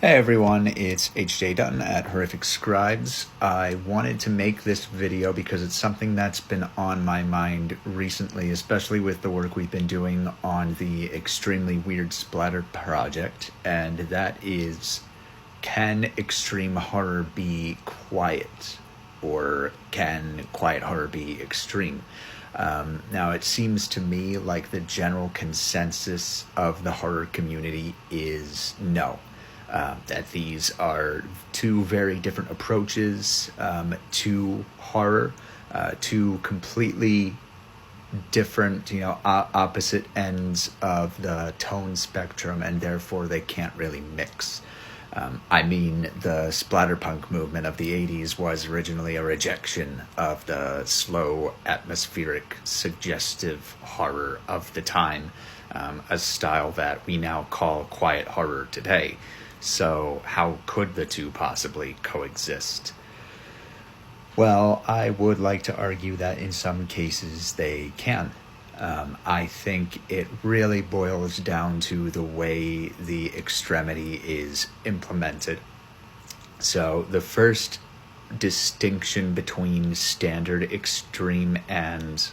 Hey everyone, it's HJ Dutton at Horrific Scribes. I wanted to make this video because it's something that's been on my mind recently, especially with the work we've been doing on the Extremely Weird Splatter project, and that is, can extreme horror be quiet? Or can quiet horror be extreme? Now, it seems to me like the general consensus of the horror community is no. That these are two very different approaches to horror, two completely different, opposite ends of the tone spectrum, and therefore they can't really mix. The splatterpunk movement of the 80s was originally a rejection of the slow, atmospheric, suggestive horror of the time, a style that we now call quiet horror today. So how could the two possibly coexist? Well, I would like to argue that in some cases they can. I think it really boils down to the way the extremity is implemented. So the first distinction between standard extreme and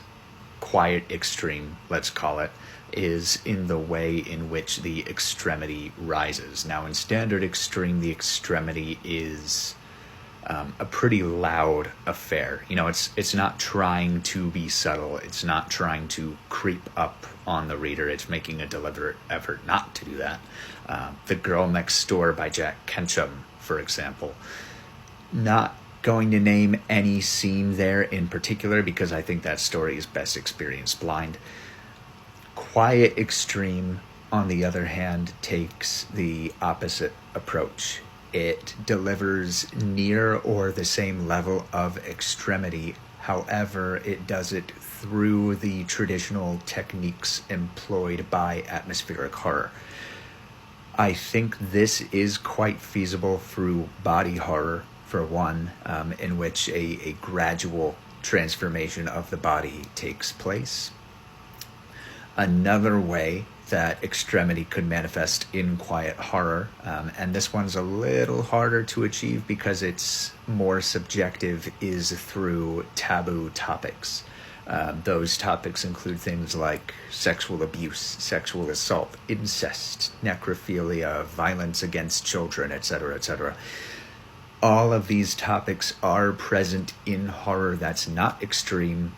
quiet extreme, let's call it, is in the way in which the extremity rises. Now, in standard extreme, the extremity is a pretty loud affair. It's not trying to be subtle. It's not trying to creep up on the reader. It's making a deliberate effort not to do that. The Girl Next Door by Jack Ketchum, for example. Not going to name any scene there in particular because I think that story is best experienced blind. Quiet extreme, on the other hand, takes the opposite approach. It delivers near or the same level of extremity. However, it does it through the traditional techniques employed by atmospheric horror. I think this is quite feasible through body horror, for one, in which a gradual transformation of the body takes place. Another way that extremity could manifest in quiet horror, and this one's a little harder to achieve because it's more subjective, is through taboo topics. Those topics include things like sexual abuse, sexual assault, incest, necrophilia, violence against children, etc., etc. All of these topics are present in horror that's not extreme.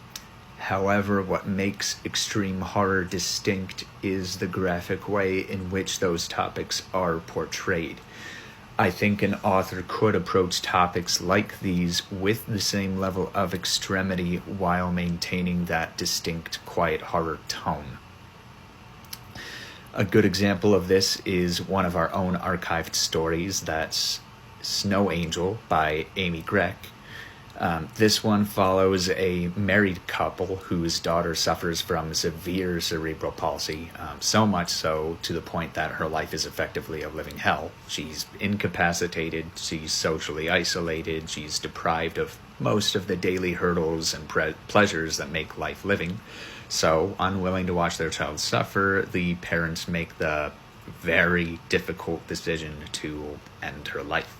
However, what makes extreme horror distinct is the graphic way in which those topics are portrayed. I think an author could approach topics like these with the same level of extremity while maintaining that distinct quiet horror tone. A good example of this is one of our own archived stories, that's Snow Angel by Amy Grech. This one follows a married couple whose daughter suffers from severe cerebral palsy, so much so to the point that her life is effectively a living hell. She's incapacitated, she's socially isolated, she's deprived of most of the daily hurdles and pleasures that make life living. So, unwilling to watch their child suffer, the parents make the very difficult decision to end her life.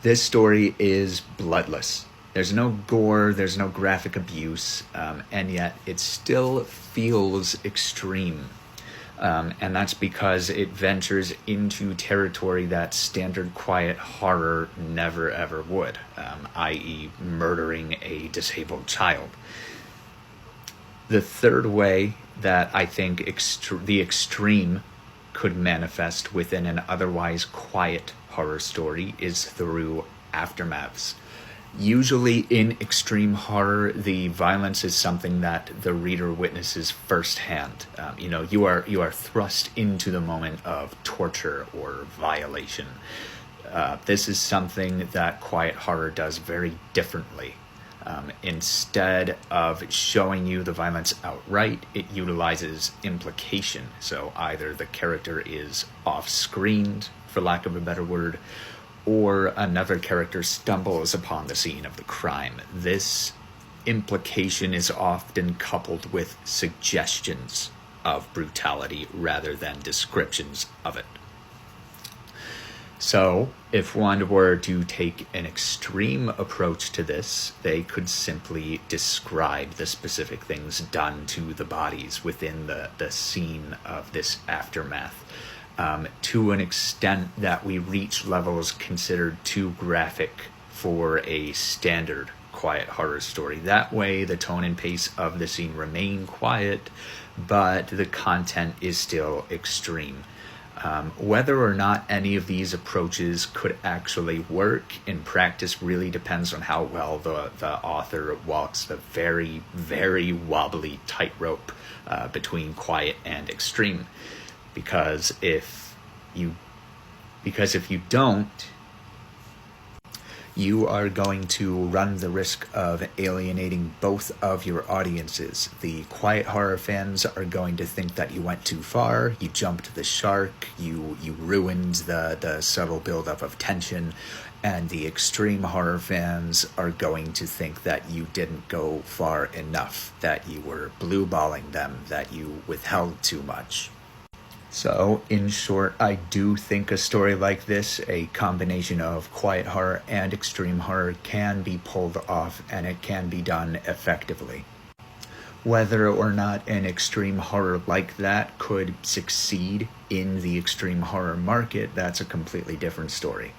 This story is bloodless. There's no gore, there's no graphic abuse, and yet it still feels extreme. And that's because it ventures into territory that standard quiet horror never ever would, i.e. murdering a disabled child. The third way that I think the extreme could manifest within an otherwise quiet horror story is through aftermaths. Usually in extreme horror, the violence is something that the reader witnesses firsthand. You are thrust into the moment of torture or violation. This is something that quiet horror does very differently. Instead of showing you the violence outright, it utilizes implication. So either the character is off-screened, for lack of a better word, or another character stumbles upon the scene of the crime. This implication is often coupled with suggestions of brutality rather than descriptions of it. So, if one were to take an extreme approach to this, they could simply describe the specific things done to the bodies within the scene of this aftermath, to an extent that we reach levels considered too graphic for a standard quiet horror story. That way, the tone and pace of the scene remain quiet, but the content is still extreme. Whether or not any of these approaches could actually work in practice really depends on how well the author walks the very, very wobbly tightrope between quiet and extreme. Because if you don't, you are going to run the risk of alienating both of your audiences. The quiet horror fans are going to think that you went too far, you jumped the shark, you ruined the subtle buildup of tension, and the extreme horror fans are going to think that you didn't go far enough, that you were blue-balling them, that you withheld too much. So, in short, I do think a story like this, a combination of quiet horror and extreme horror, can be pulled off, and it can be done effectively. Whether or not an extreme horror like that could succeed in the extreme horror market, that's a completely different story.